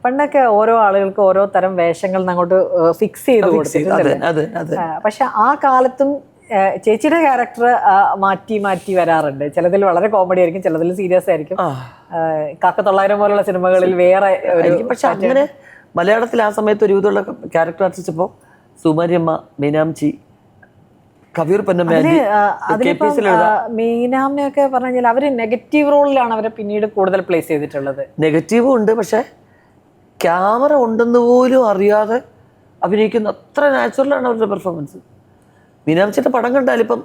പണ്ടൊക്കെ ഓരോ ആളുകൾക്ക് ഓരോ തരം വേഷങ്ങൾ അങ്ങോട്ട് ഫിക്സ് ചെയ്ത് കൊടുത്തിട്ടുണ്ട്. പക്ഷെ ആ കാലത്തും ചേച്ചിയുടെ ക്യാരക്ടർ മാറ്റി മാറ്റി വരാറുണ്ട്. ചിലതിൽ വളരെ കോമഡി ആയിരിക്കും, ചിലതിൽ സീരിയസ് ആയിരിക്കും. കാക്കത്തൊള്ളായിരം പോലുള്ള സിനിമകളിൽ വേറെ പക്ഷെ അങ്ങനെ മലയാളത്തിൽ ആ സമയത്ത് ഒരു വിധമുള്ള ക്യാരക്ടർ ആർട്ടിസ്റ്റപ്പോൾ സുമാരിയമ്മ, മീനാംചി, കവിയൂർ പൊന്നമ്മ, മീനാമ്മയൊക്കെ പറഞ്ഞു കഴിഞ്ഞാൽ അവര് നെഗറ്റീവ് റോളിലാണ് അവരെ പിന്നീട് കൂടുതൽ പ്ലേസ് ചെയ്തിട്ടുള്ളത്. നെഗറ്റീവും ഉണ്ട്, പക്ഷെ ക്യാമറ ഉണ്ടെന്ന് പോലും അറിയാതെ അഭിനയിക്കുന്ന അത്ര നാച്ചുറലാണ് അവരുടെ പെർഫോമൻസ്. മീനാംചിയുടെ പടം കണ്ടാൽ ഇപ്പം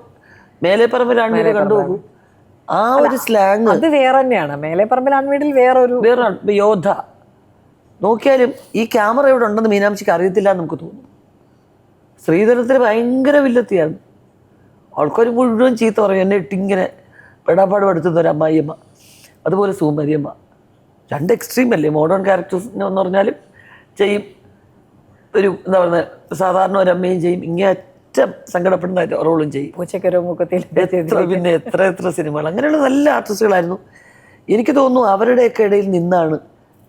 മേലെപ്പറമ്പിൽ ആൺവീട് കണ്ടുപോകും, ആ ഒരു സ്ലാങ് അത് വേറെ തന്നെയാണ്. മേലെപ്പറമ്പിൽ ആൺവീടിൽ വേറെ യോദ്ധ നോക്കിയാലും ഈ ക്യാമറ ഇവിടെ ഉണ്ടെന്ന് മീനാംചിക്ക് അറിയത്തില്ല എന്ന് നമുക്ക് തോന്നും. ശ്രീധരത്തിൽ ഭയങ്കര വില്ലത്തിയാണ്, ആൾക്കാർ മുഴുവൻ ചീത്ത പറയും, എന്നെ ഇട്ടിങ്ങനെ പെടാപ്പാട് എടുത്തുന്ന ഒരു അമ്മായിയമ്മ. അതുപോലെ സുമരിയമ്മ, രണ്ട് എക്സ്ട്രീം അല്ലേ മോഡേൺ ക്യാരക്ടേഴ്സ് എന്ന് പറഞ്ഞാലും ചെയ്യും, ഒരു എന്താ പറയുക സാധാരണ ഒരു അമ്മയും ചെയ്യും, ഇങ്ങേറ്റം സങ്കടപ്പെടുന്ന റോളും ചെയ്യും. പിന്നെ എത്ര എത്ര സിനിമകൾ അങ്ങനെയുള്ള നല്ല ആർട്ടിസ്റ്റുകളായിരുന്നു. എനിക്ക് തോന്നുന്നു അവരുടെയൊക്കെ ഇടയിൽ നിന്നാണ്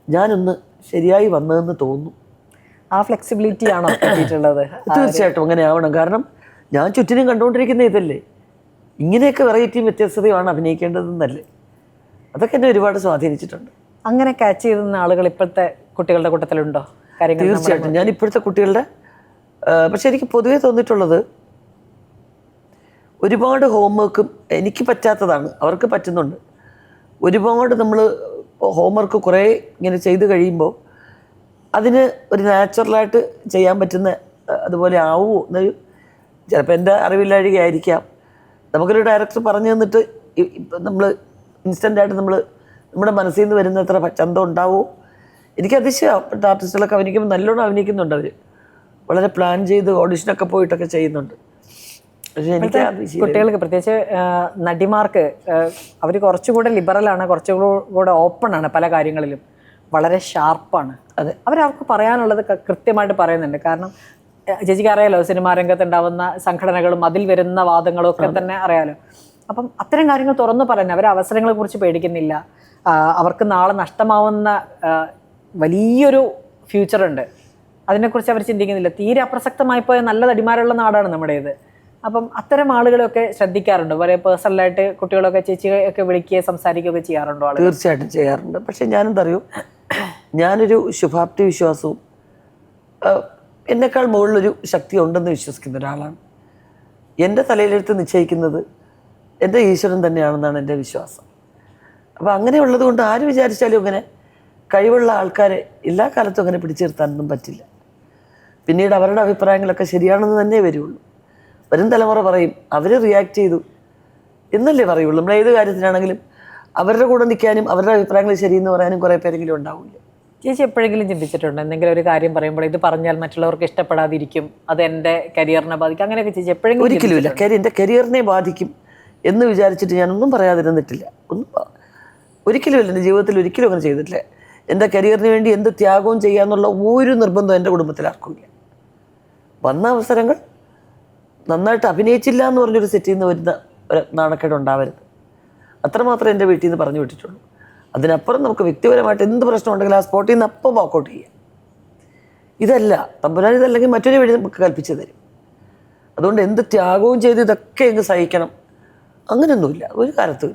ഞാനൊന്ന് ശരിയായി വന്നതെന്ന് തോന്നുന്നു. ആ ഫ്ലെക്സിബിലിറ്റി ആണോ കിട്ടിയിട്ടുള്ളത്? തീർച്ചയായിട്ടും അങ്ങനെ ആവണം. കാരണം ഞാൻ ചുറ്റിനും കണ്ടുകൊണ്ടിരിക്കുന്ന ഇതല്ലേ, ഇങ്ങനെയൊക്കെ വെറൈറ്റിയും വ്യത്യസ്തതയുമാണ് അഭിനയിക്കേണ്ടതെന്നല്ലേ, അതൊക്കെ എന്നെ ഒരുപാട് സ്വാധീനിച്ചിട്ടുണ്ട്. അങ്ങനെ ക്യാച്ച് ചെയ്യുന്ന ആളുകൾ ഇപ്പോഴത്തെ കുട്ടികളുടെ കൂട്ടത്തിലുണ്ടോ? തീർച്ചയായിട്ടും ഞാൻ ഇപ്പോഴത്തെ കുട്ടികളുടെ പക്ഷെ എനിക്ക് പൊതുവേ തോന്നിയിട്ടുള്ളത് ഒരുപാട് ഹോംവർക്കും എനിക്ക് പറ്റാത്തതാണ്, അവർക്ക് പറ്റുന്നുണ്ട്. ഒരുപാട് നമ്മൾ ഹോംവർക്ക് കുറേ ഇങ്ങനെ ചെയ്ത് കഴിയുമ്പോൾ അതിന് ഒരു നാച്ചുറലായിട്ട് ചെയ്യാൻ പറ്റുന്ന അതുപോലെ ആവുമോ എന്നൊരു ചിലപ്പോൾ എൻ്റെ അറിവില്ലാഴികയായിരിക്കാം. നമുക്കൊരു ഡയറക്ടർ പറഞ്ഞു തന്നിട്ട് നമ്മൾ ഇൻസ്റ്റൻ്റായിട്ട് നമ്മുടെ മനസ്സിൽ നിന്ന് വരുന്ന എത്ര ചന്തം ഉണ്ടാവുമോ. എനിക്ക് അതിശയപ്പെട്ട ആർട്ടിസ്റ്റുകളൊക്കെ അഭിനയിക്കുമ്പോൾ നല്ലോണം അഭിനയിക്കുന്നുണ്ട്. അവർ വളരെ പ്ലാൻ ചെയ്ത് ഓഡിഷനൊക്കെ പോയിട്ടൊക്കെ ചെയ്യുന്നുണ്ട്. പക്ഷേ എനിക്ക് കുട്ടികൾക്ക് പ്രത്യേകിച്ച് നടിമാർക്ക് അവർ കുറച്ചുകൂടെ ലിബറലാണ്, കുറച്ചുകൂടെ ഓപ്പൺ ആണ്, പല കാര്യങ്ങളിലും വളരെ ഷാർപ്പാണ്. അതെ, അവർക്ക് പറയാനുള്ളത് കൃത്യമായിട്ട് പറയുന്നുണ്ട്. കാരണം ചേച്ചിക്ക് അറിയാലോ സിനിമാ രംഗത്ത് ഉണ്ടാവുന്ന സംഘടനകളും അതിൽ വരുന്ന വാദങ്ങളും ഒക്കെ തന്നെ അറിയാലോ. അപ്പം അത്തരം കാര്യങ്ങൾ തുറന്നു പറയുന്നത്, അവർ അവസരങ്ങളെ കുറിച്ച് പേടിക്കുന്നില്ല. അവർക്ക് നാളെ നഷ്ടമാവുന്ന വലിയൊരു ഫ്യൂച്ചറുണ്ട്, അതിനെക്കുറിച്ച് അവർ ചിന്തിക്കുന്നില്ല. തീരെ അപ്രസക്തമായി പോയ നല്ല നടിമാരുള്ള നാടാണ് നമ്മുടേത്. അപ്പം അത്തരം ആളുകളൊക്കെ ശ്രദ്ധിക്കാറുണ്ട്, വളരെ പേഴ്സണലായിട്ട് കുട്ടികളൊക്കെ ചേച്ചിയൊക്കെ വിളിക്കുകയും സംസാരിക്കുകയൊക്കെ ചെയ്യാറുണ്ടോ? തീർച്ചയായിട്ടും ചെയ്യാറുണ്ട്. പക്ഷെ ഞാനെന്തറിയോ, ഞാനൊരു ശുഭാപ്തി വിശ്വാസവും എന്നെക്കാൾ മുകളിലൊരു ശക്തി ഉണ്ടെന്ന് വിശ്വസിക്കുന്ന ഒരാളാണ്. എൻ്റെ തലയിലെടുത്ത് നിശ്ചയിക്കുന്നത് എൻ്റെ ഈശ്വരൻ തന്നെയാണെന്നാണ് എൻ്റെ വിശ്വാസം. അപ്പോൾ അങ്ങനെയുള്ളത് കൊണ്ട് ആര് വിചാരിച്ചാലും അങ്ങനെ കഴിവുള്ള ആൾക്കാരെ എല്ലാ കാലത്തും അങ്ങനെ പിടിച്ചു നിർത്താനൊന്നും പറ്റില്ല. പിന്നീട് അവരുടെ അഭിപ്രായങ്ങളൊക്കെ ശരിയാണെന്ന് തന്നെ വരുള്ളൂ. വരും തലമുറ പറയും അവർ റിയാക്ട് ചെയ്തു എന്നല്ലേ പറയുള്ളൂ. നമ്മൾ ഏത് കാര്യത്തിനാണെങ്കിലും അവരുടെ കൂടെ നിൽക്കാനും അവരുടെ അഭിപ്രായങ്ങൾ ശരിയെന്ന് പറയാനും കുറേ പേരെങ്കിലും ഉണ്ടാവില്ല. ചേച്ചി എപ്പോഴെങ്കിലും ചിന്തിച്ചിട്ടുണ്ട് എന്തെങ്കിലും ഒരു കാര്യം പറയുമ്പോൾ ഇത് പറഞ്ഞാൽ മറ്റുള്ളവർക്ക് ഇഷ്ടപ്പെടാതിരിക്കും, അത് എൻ്റെ കരിയറിനെ ബാധിക്കും, അങ്ങനെയൊക്കെ ചേച്ചി എപ്പോഴെങ്കിലും? ഒരിക്കലുമില്ല. എൻ്റെ കരിയറിനെ ബാധിക്കും എന്ന് വിചാരിച്ചിട്ട് ഞാനൊന്നും പറയാതിരുന്നിട്ടില്ല. ഒരിക്കലുമില്ല, എൻ്റെ ജീവിതത്തിൽ ഒരിക്കലും അങ്ങനെ ചെയ്തിട്ടില്ല. എൻ്റെ കരിയറിന് വേണ്ടി എന്ത് ത്യാഗവും ചെയ്യാന്നുള്ള ഒരു നിർബന്ധം എൻ്റെ കുടുംബത്തിൽ ആർക്കുമില്ല. വന്ന അവസരങ്ങൾ നന്നായിട്ട് അഭിനയിച്ചില്ല എന്ന് പറഞ്ഞൊരു സെറ്റിൽ നിന്ന് വരുന്ന ഒരു നാണക്കേട് ഉണ്ടാവരുത്, അത്രമാത്രം എൻ്റെ വീട്ടിൽ നിന്ന് പറഞ്ഞു വിട്ടിട്ടുള്ളൂ. അതിനപ്പുറം നമുക്ക് വ്യക്തിപരമായിട്ട് എന്ത് പ്രശ്നം ഉണ്ടെങ്കിലും ആ സ്പോട്ടിൽ നിന്ന് അപ്പം വാക്കൗട്ട് ചെയ്യാം. ഇതല്ല തമ്പുരാൻ, ഇതല്ലെങ്കിൽ മറ്റൊരു വഴി നമുക്ക് കൽപ്പിച്ചു തരും. അതുകൊണ്ട് എന്ത് ത്യാഗവും ചെയ്ത് ഇതൊക്കെ എങ്ങ് സഹിക്കണം അങ്ങനെയൊന്നുമില്ല ഒരു കാലത്തും.